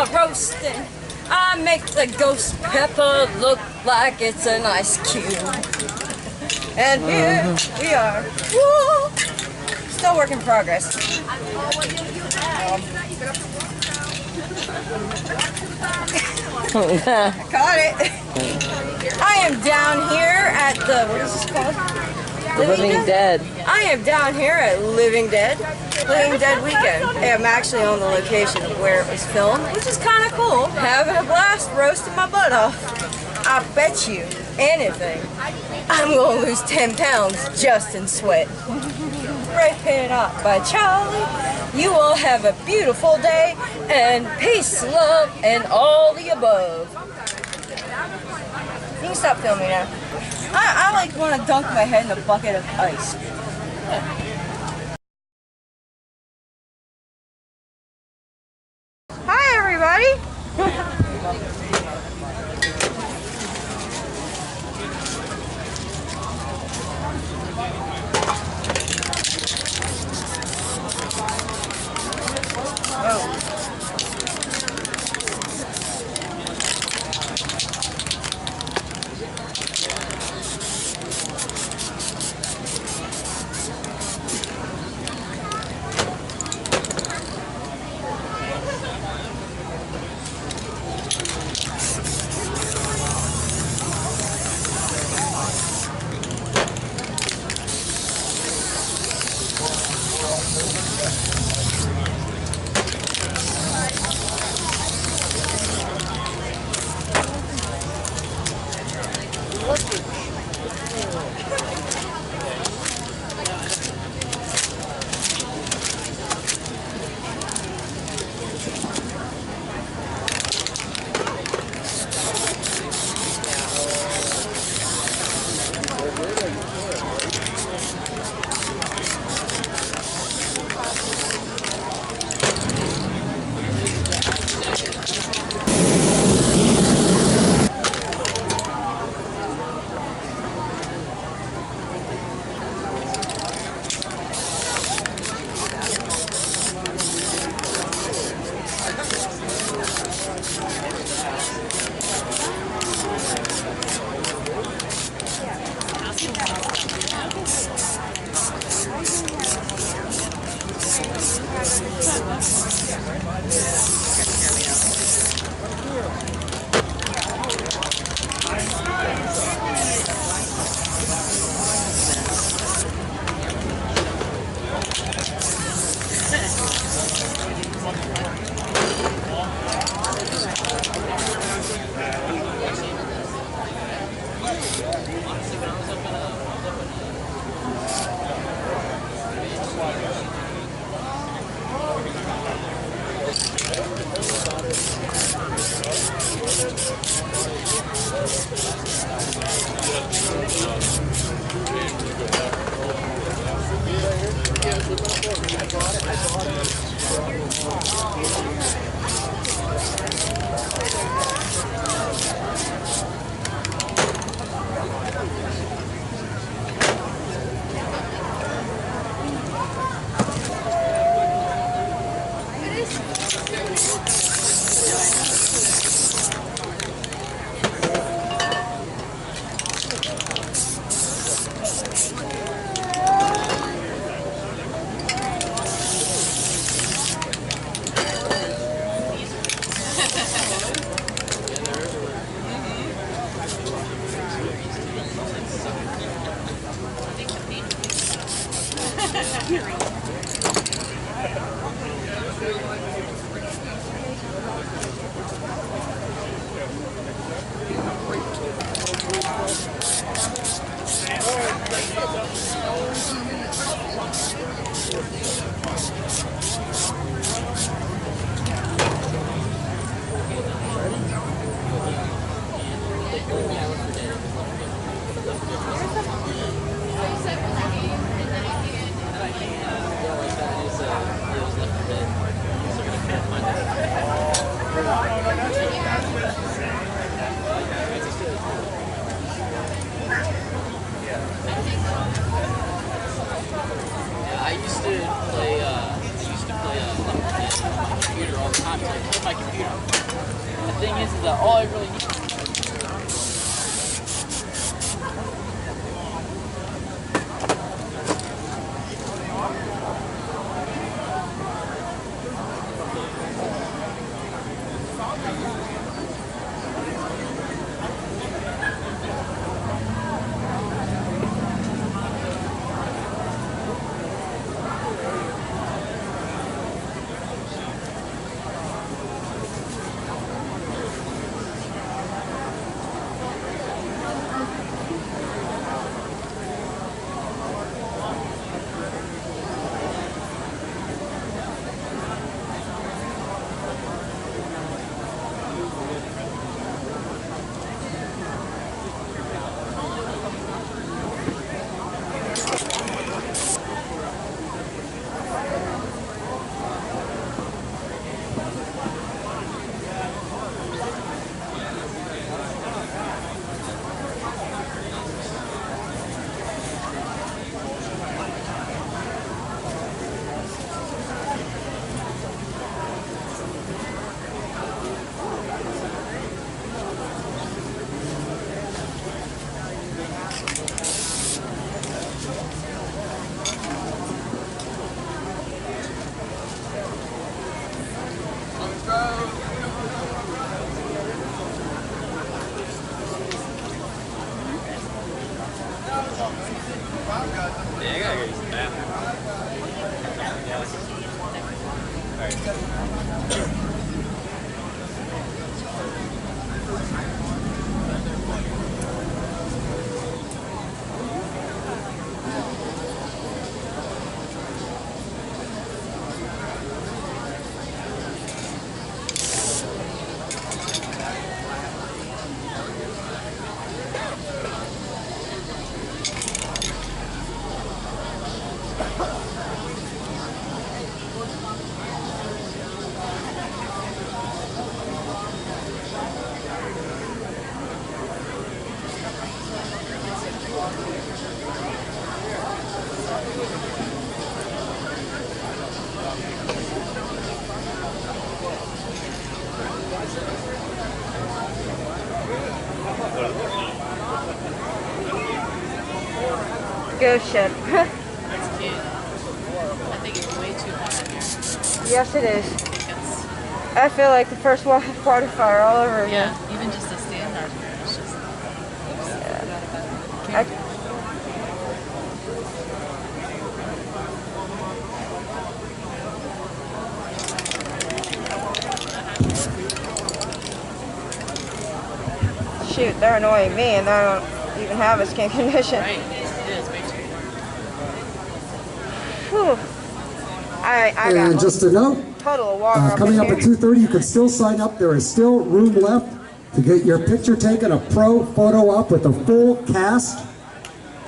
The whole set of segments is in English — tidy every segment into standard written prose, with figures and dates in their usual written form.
my roasting. I make the ghost pepper look like it's an ice cube. And here we are. Woo! Still work in progress. I caught it. I am down here at the, what is this called? Living Dead. I am down here at Living Dead Weekend. I'm actually on the location of where it was filmed, which is kind of cool. Having a blast, roasting my butt off. I bet you anything, I'm going to lose 10 pounds just in sweat. Spray painted out by Charli. You all have a beautiful day, and peace, love, and all the above. You can stop filming now. I like want to dunk my head in a bucket of ice. Hi, everybody. with my computer. The thing is that all I really need. Yeah, I gotta go use the bathroom. Ghost ship. I think it's way too hot in here. Yes, it is. It's, I feel like the first water fire all over again. yeah, even just to stand out here, it's just. I- Shoot, they're annoying me and I don't even have a skin condition. Right, it is way too Whew. I got And just a note, total of water coming up in at here. 2:30, you can still sign up. There is still room left to get your picture taken, a pro photo op with the full cast.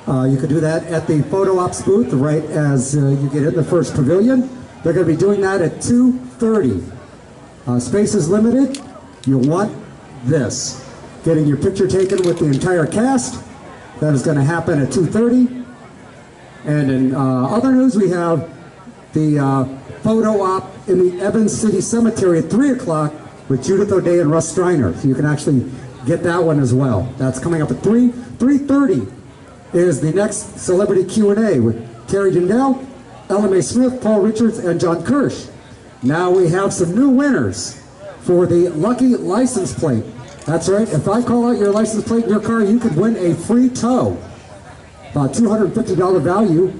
You can do that at the photo ops booth right as you get in the first pavilion. They're going to be doing that at 2:30. Space is limited. You'll want this. Getting your picture taken with the entire cast. That is going to happen at 2:30. And in other news, we have the photo op in the Evans City Cemetery at 3 o'clock with Judith O'Day and Russ Striner. So you can actually get that one as well. That's coming up at 3:30 is the next celebrity Q&A with Terry Jindal, Ella Mae Smith, Paul Richards, and John Kirsch. Now we have some new winners for the lucky license plate. That's right, if I call out your license plate in your car, you could win a free tow. About $250 value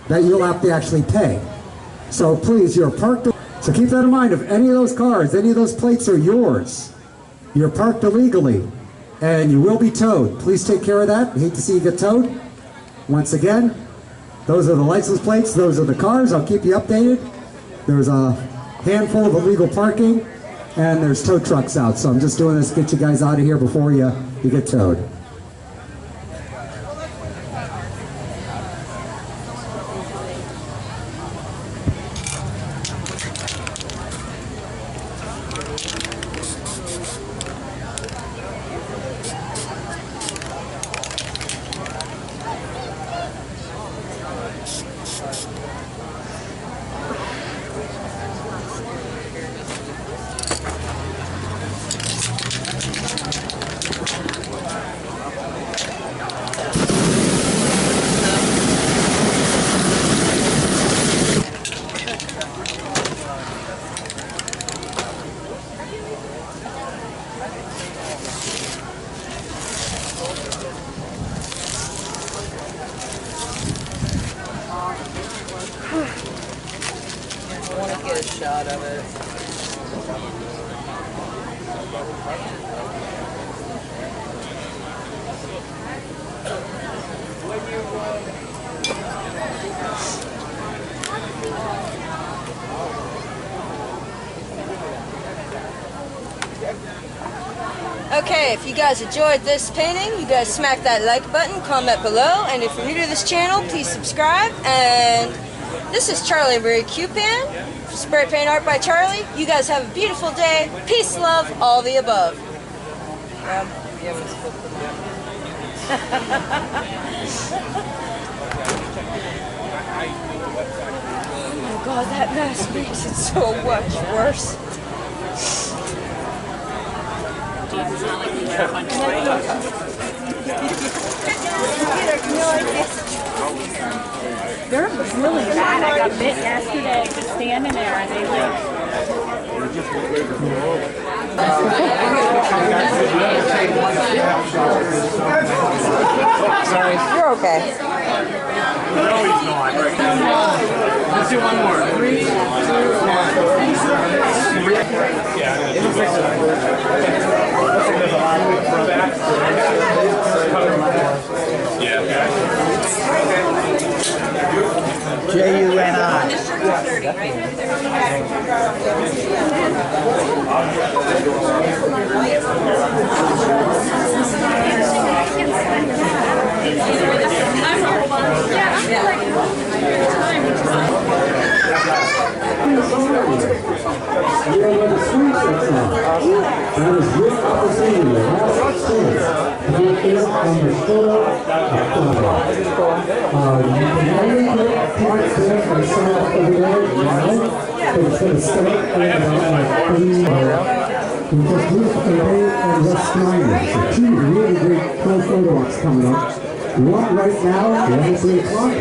that you'll have to actually pay. So please, you're parked. So keep that in mind. If any of those cars, any of those plates are yours, you're parked illegally, and you will be towed. Please take care of that. I hate to see you get towed. Once again, those are the license plates. Those are the cars. I'll keep you updated. There's a handful of illegal parking, and there's tow trucks out. So I'm just doing this to get you guys out of here before you get towed. Okay, if you guys enjoyed this painting, you guys smack that like button, comment below, and if you're new to this channel, please subscribe. And this is Charlie Marie Q-Pan, spray paint art by Charlie. You guys have a beautiful day. Peace, love, all the above. Oh my God, that mask makes it so much worse. They're really bad. I got bit yesterday just standing there and they like... Sorry. You're okay. No, he's not. Let's do one more. 3, 2, 1. J-U-N-I. That is your opportunity, your last chance to get in on the photo of you can only get parts there and some over there now, but it's going to start in about like 3 hours. We just Ruth and Wes Steiner. So 2 really great pro photo ops coming up. One right now, 3 o'clock.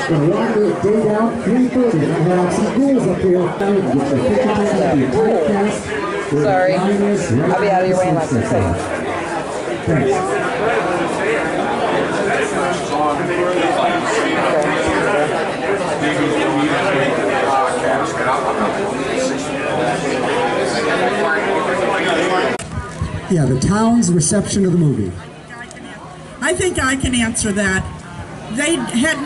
Gonna run the day down, 3:30. We're gonna have some ghouls up here. Get your picture taken, the entire cast. Sorry. I'll be out of your way in like 2 seconds. Thanks. Yeah, the town's reception of the movie. I think I can answer that. They had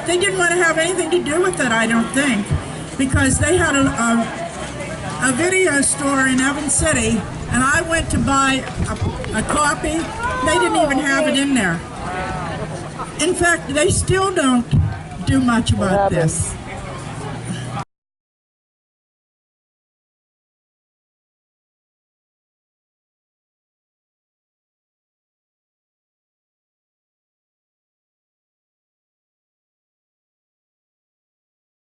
they didn't want to have anything to do with it, I don't think, because they had a video store in Evans City, and I went to buy a copy. They didn't even have it in there. In fact, they still don't do much about this.